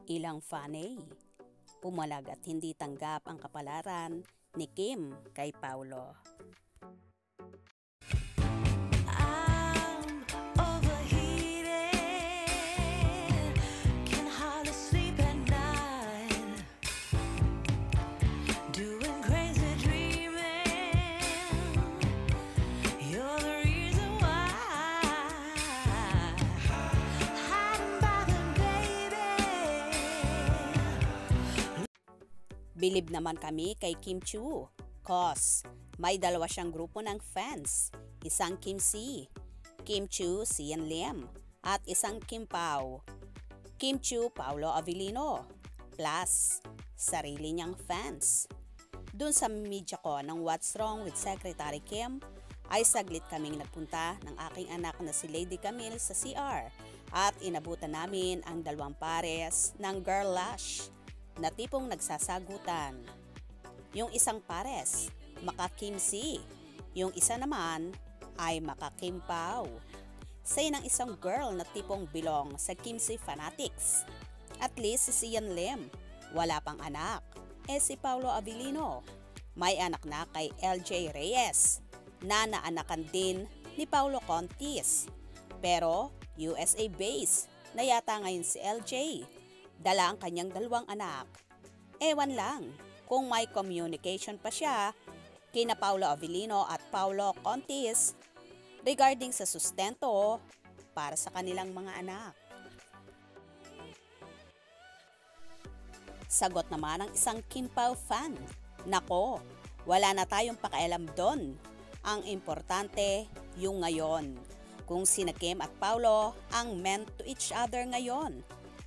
Ilang fanay. Pumalag at hindi tanggap ang kapalaran ni Kim kay Paulo. Bilib naman kami kay Kim Chiu, cause may dalawa siyang grupo ng fans, isang Kim C, Kim Chiu Sian Lim, at isang Kim Pao, Kim Chiu Paulo Avellino, plus sarili niyang fans. Dun sa media ko ng What's Wrong with Secretary Kim, ay saglit kaming nagpunta ng aking anak na si Lady Camille sa CR at inabutan namin ang dalawang pares ng girl lash na tipong nagsasagutan. Yung isang pares, maka Kim C. Yung isa naman ay maka Kim Pao. Say ng isang girl na tipong belong sa Kim C fanatics. At least si Sian Lim, wala pang anak. Si Paulo Avellino, may anak na kay LJ Reyes, na naanakan din ni Paulo Contis. Pero USA based na yata ngayon si LJ. Dala ang kanyang dalawang anak. Ewan lang kung may communication pa siya kina Paulo Avellino at Paulo Contis regarding sa sustento para sa kanilang mga anak. Sagot naman ng isang Kim Pao fan, nako, wala na tayong pakialam doon. Ang importante yung ngayon. Kung sina Kim at Paulo ang meant to each other ngayon,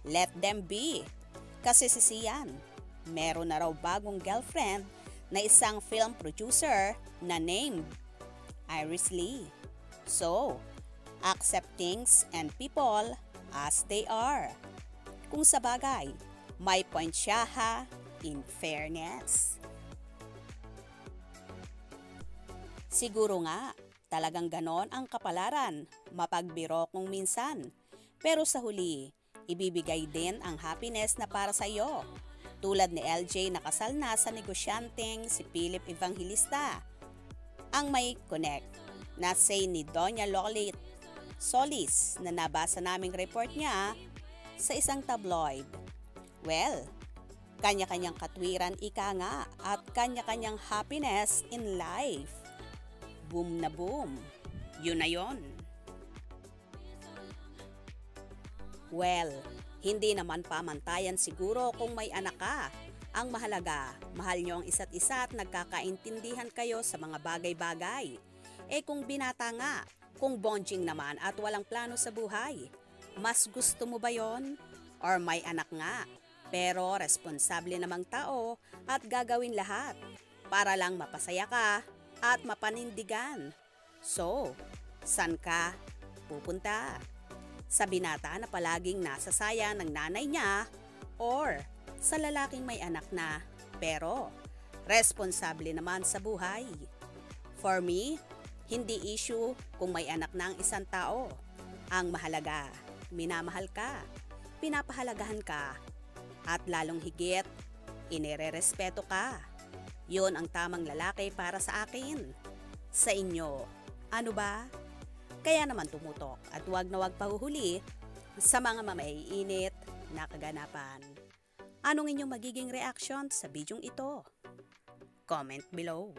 let them be. Kasi si Sian, meron na raw bagong girlfriend na isang film producer na named Iris Lee. So, accept things and people as they are. Kung sa bagay, may point siya ha, in fairness. Siguro nga, talagang ganon ang kapalaran, mapagbiro kung minsan. Pero sa huli, ibibigay din ang happiness na para sa iyo. Tulad ni LJ na kasal na sa negosyanteng si Philip Evangelista. Ang may connect na say ni Doña Lolit Solis na nabasa naming report niya sa isang tabloid. Well, kanya-kanyang katwiran ika nga at kanya-kanyang happiness in life. Boom na boom. Yun na yun. Well, hindi naman pamantayan siguro kung may anak ka. Ang mahalaga, mahal nyo ang isa't isa at nagkakaintindihan kayo sa mga bagay-bagay. Kung binata nga, kung bonding naman at walang plano sa buhay, mas gusto mo ba yon? Or may anak nga, pero responsable namang tao at gagawin lahat para lang mapasaya ka at mapanindigan. So, san ka pupunta? Sa binata na palaging nasasaya ng nanay niya or sa lalaking may anak na pero responsable naman sa buhay? For me, hindi issue kung may anak na ang isang tao. Ang mahalaga, minamahal ka, pinapahalagahan ka, at lalong higit, inirerespeto ka. Yun ang tamang lalaki para sa akin. Sa inyo, ano ba? Kaya naman tumutok at huwag na huwag pahuhuli sa mga mamaiinit na kaganapan. Anong inyong magiging reaction sa bidyong ito? Comment below.